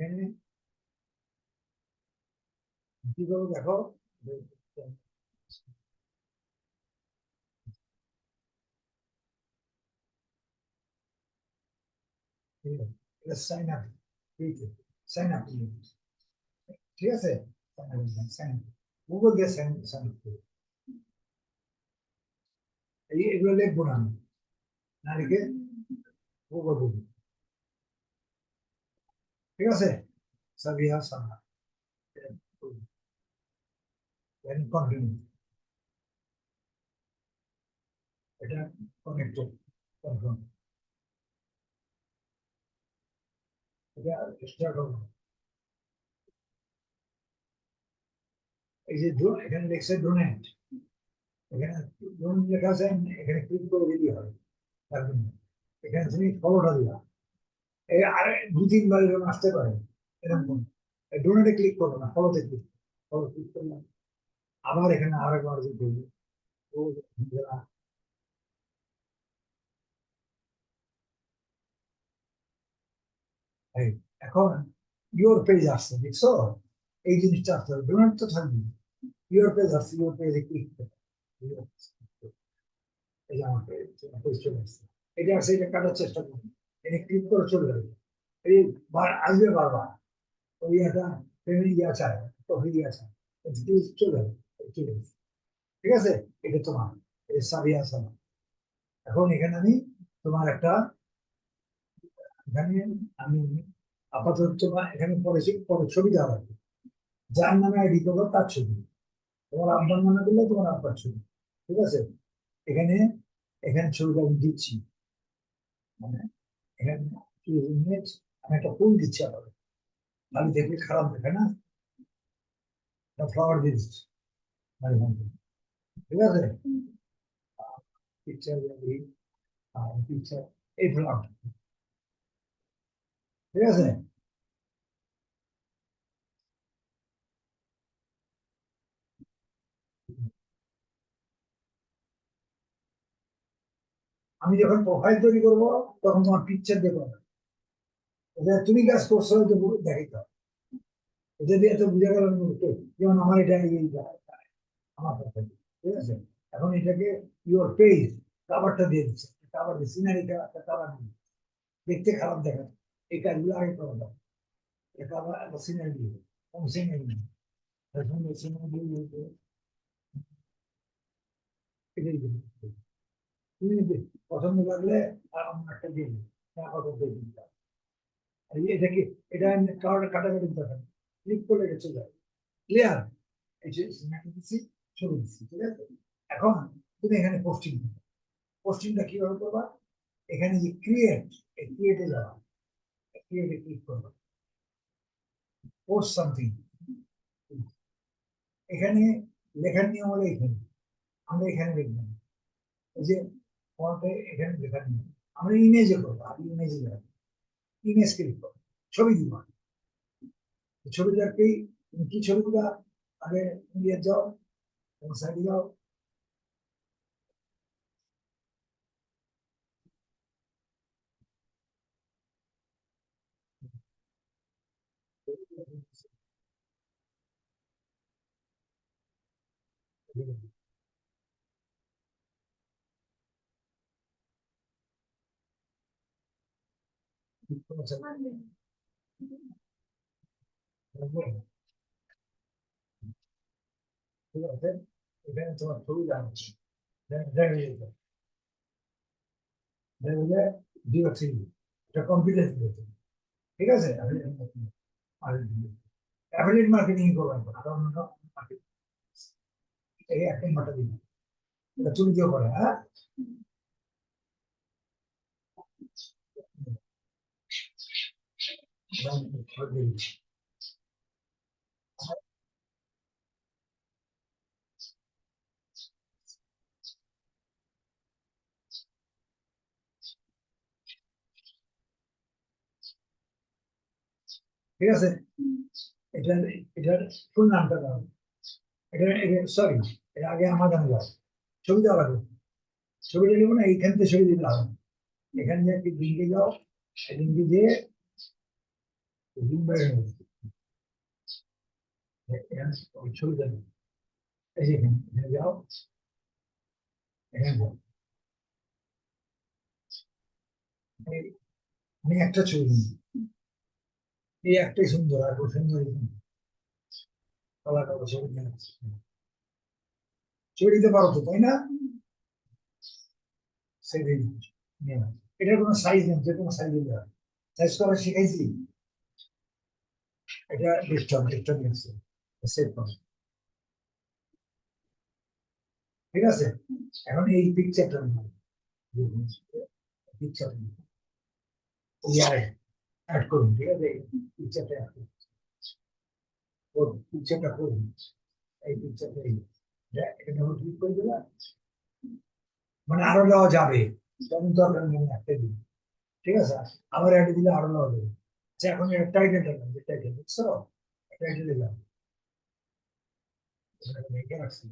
এখানে কি করবো দেখো, সাইন আপ, সাইন আপ, ঠিক আছে, সাইন গুগল দিয়ে সাইন আপ করবো। এগুলো লিখবো না আমি, না লিখে গুগল করবো, ঠিক আছে, সাবিহা সানা, কন্টিনিউ, এটা কানেক্টেড, কনফার্ম, এটা স্টার্ট হলো। এই যে এখানে লেখছে ডোনেট, এখানে ডোনেট লেখা আছে, এখানে ক্লিক করে দিলেই হবে, তার জন্য এখানে তুমি ফলোটা দিবা, এই আর 2-3 বার এরকম আসতে পারে, এরকম ডোনেটে ক্লিক করবো না, ফলোতে ক্লিক, ফলো ক্লিক করলাম, আবার এখানে আরেকবার যদি করবো, ও এই, এখন ইউর পেজ আসছে, দেখছো, এই জিনিসটা আসতে হবে, ডোনেট তো থাকবে, ইউর পেজ আসছে, ইউর পেজে ক্লিক করবে, এই যে আমার পেজ চলে আসছে, এটা আসছে, এটা কাটার চেষ্টা করবো, এটা ক্লিক করে চলে যাবে, এই আসবে বারবার, ওই একটা ফ্যামিলি আছে, প্রফিলি আছে, চলে যাবে, চলে যাবে, ঠিক আছে, এটা তোমার, এটা সাবিয়া সানা। এখন এখানে আমি তোমার একটা, এখানে আমি আপাতত তোমার এখানে পড়েছি, পরে ছবি দেওয়া হবে, যার নামে আইডি করবো তার ছবি, তোমার আব্বার নামে দিলে তোমার আব্বার ছবি, ঠিক আছে, এখানে এখানে ছবিটা আমি দিচ্ছি, মানে এখানে ইমেজ, আমি একটা ফুল দিচ্ছি, আবার আমি দেখলে খারাপ দেখে না, ফ্লাওয়ার দিয়ে দিচ্ছি, ঠিক আছে, পিকচার, পিকচার, এই ফ্লাওয়ার, ঠিক আছে, আমি যখন প্রোফাইল তৈরি করবো তখন তোমার পিকচার দেবো, এটা তুমি কাজ করছো হয়তো দেখাইতে হবে, এটা দিয়ে তো বুঝে গেল, যেমন আমার এটা এই আমার প্রোফাইল, ঠিক আছে, এখন এটাকে ইউর পেজ কাভারটা দিয়ে দিচ্ছে, কাভার দিয়ে সিনারি কাভার দিয়ে দেখতে খারাপ দেখা, এই কাজগুলো আগে করা যাবে, এটা কাভার সিনারি দিয়ে, কোন সিনারি নেই, সিনারি দিয়ে এটাই দিবে। তুমি পছন্দ লাগলে আর অন্য একটা দিয়ে দিবে, পছন্দ দিয়ে, এটা কি, এটা কারোর কাটাকাটি দরকার, ক্লিক করলে এটা চলে যাবে, ক্লিয়ার, এই যে দিচ্ছি, ছবি দিচ্ছি, ঠিক আছে, এখন তুমি এখানে পোস্টিং, পোস্টিংটা কিভাবে করবা, এখানে যে ক্রিয়েট, এই ক্রিয়েটে যাওয়া, ক্রিয়েটে ক্লিক করবা, পোস্ট সামথিং, এখানে লেখার নিয়ম হলো এখানে, আমরা এখানে লিখবো, এই যে ফন্টে এখানে লেখার নিয়ম, আমরা ইমেজে করবো, আগে ইমেজে যাবো, ইমেজ ক্লিক করবো, ছবি দিব, ছবিটাকেই তুমি কি ছবি দিবা, আগে ইন্ডিয়া যাও, সাইডে যাও, ঠিক আছে, এখানে তোমার ছবি দেখাচ্ছি, এটা কম্পিউটার, ঠিক আছে, অ্যাফিলিয়েট মার্কেটিং করবেন, কারণ এই একটা মাটা দিন, এটা তুমি কেউ করে, হ্যাঁ, ঠিক আছে, এটা এটার ফুল নামটা দাও, এটা সরি, এটা আগে আমার নামে দাও, ছবি দেওয়া লাগবে, ছবিটা নেবো না, এইখান থেকে ছবি দিতে হবে, এখানে যে লিঙ্কে যাও, লিঙ্কে দিয়ে ডিম বাইরে ওই ছবিটা এই যে এখানে যাও, এখানে যাও। আমি একটা ছবি নিই, এই একটাই সুন্দর, আর খুব সুন্দর কালা কালো ছবি নিয়ে আসছি। ছবি দিতে পারো তো, তাই না? সেদিন নিয়ে নাও। এটার কোনো সাইজ নেই, যে কোনো সাইজ দিতে হয়। সাইজ করা শিখাইছি। এটা ডিস্টার্ব ডিস্টার্ব নিচ্ছে, সেভ করো। ঠিক আছে, এখন এই পিকচারটা পিকচার ইয়ারে অ্যাড করুন। ঠিক আছে, পিকচারটা অ্যাড করুন, পিকচারটা করুন, এই পিকচারটা এই এটা ডবল ক্লিক করে দিলে মানে আরো দেওয়া যাবে, তেমন দরকার নেই একটা দিন। ঠিক আছে, আবার একটা দিলে আরো দেওয়া যাবে। আচ্ছা, এখন এর টাইটেলটা দিলাম, যে টাইটেল বুঝছো, টাইটেল দিলাম, লিখে রাখছি।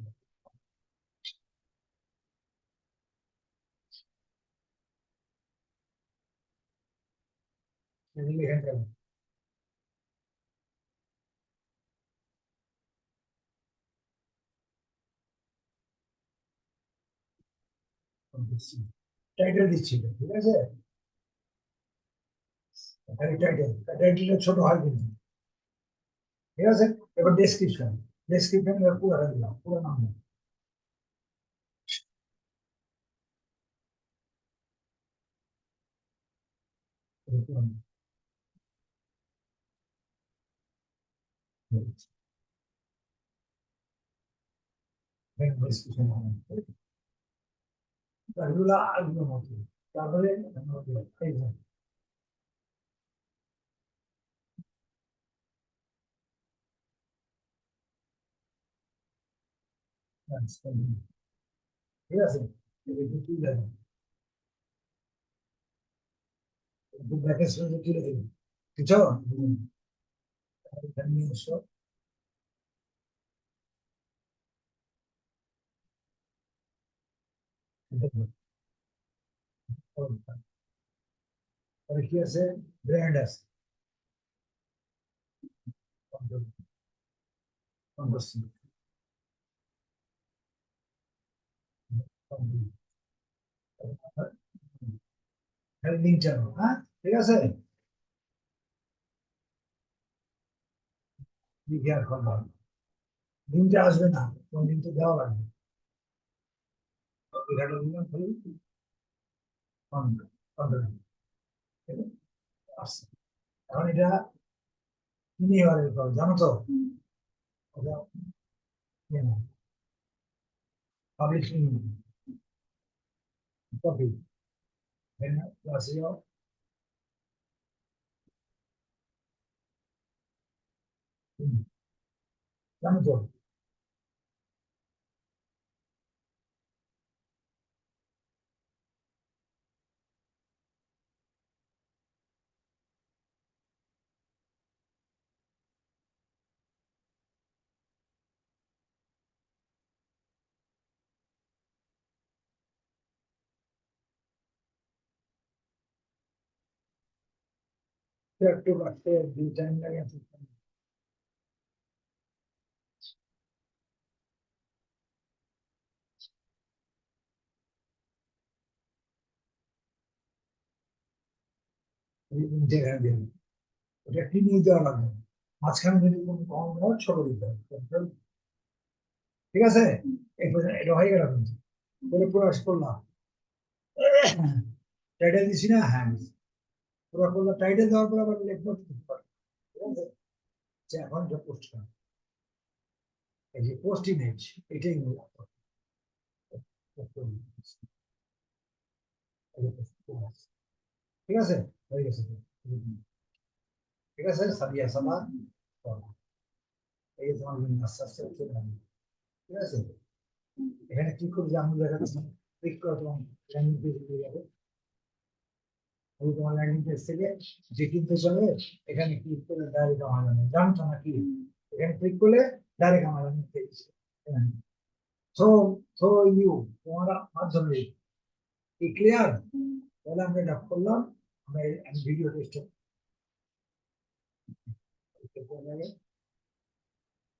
এখানটা টাইটেল দিচ্ছি, ঠিক আছে, টাইটেল টাইটেলটা ছোট হয় কিন্তু। ঠিক আছে, এবার ডেসক্রিপশন, ডেসক্রিপশন এবার পুরো দিলাম, পুরো নাম ডেসক্রিপশন, এগুলো এগুলো মতো। তারপরে এই যে, ঠিক আছে, তুলে দেবেন, ব্যাকের সঙ্গে তুলে দেবেন, বুঝছো? এখানে নিয়ে এসো, দেখো, তাহলে কি আছে, ব্র্যান্ড আছে, লিঙ্ক চালো, হ্যাঁ, ঠিক আছে, লিখে আর করবো, লিঙ্কটা আসবে না, কোন লিঙ্ক তো দেওয়া লাগবে, এখানে দিলাম খালি আসছে। এখন এটা কিনে এবারে করো, জানো তো, পাবলিশিং কপি, ক্লাসে যাও, জানো তো, একটু রাখতে দুই টাইম লাগে, জায়গায় দেবে, ওটা একটি নিয়ে দেওয়া লাগবে, মাঝখানে যদি কোনো কম হয় ছোট দিতে হবে, ঠিক আছে, এই পর্যন্ত এটা হয়ে গেল কিন্তু, বলে প্রয়াস করলাম, টাইটেল দিছি না, হ্যাঁ পুরো করলাম, টাইটেল দেওয়ার পর আবার লেখা দিতে পারে, ঠিক আছে, যে এখন যে পোস্ট করা, এই যে পোস্ট ইমেজ, এটাই মূলত ঠিক আছে, হয়ে গেছে, ঠিক আছে, সাবিয়া সাবা, এই যে তোমার আস্তে আস্তে চলে আসবে, ঠিক আছে, এখানে কি করবে আমি দেখাচ্ছি, ক্লিক করে তোমার ল্যান্ডিং পেজ পেয়ে যাবে, ওই তোমার ল্যান্ডিং পেজ থেকে যে কিনতে চলে, এখানে ক্লিক করে ডাইরেক্ট আমার জানতো না কি, এখানে ক্লিক করলে ডাইরেক্ট আমার পেজ, থ্রো থ্রো ইউ, তোমার মাধ্যমে, কি ক্লিয়ার? তাহলে আমরা এটা করলাম, আমরা ভিডিও টেস্ট এরপরে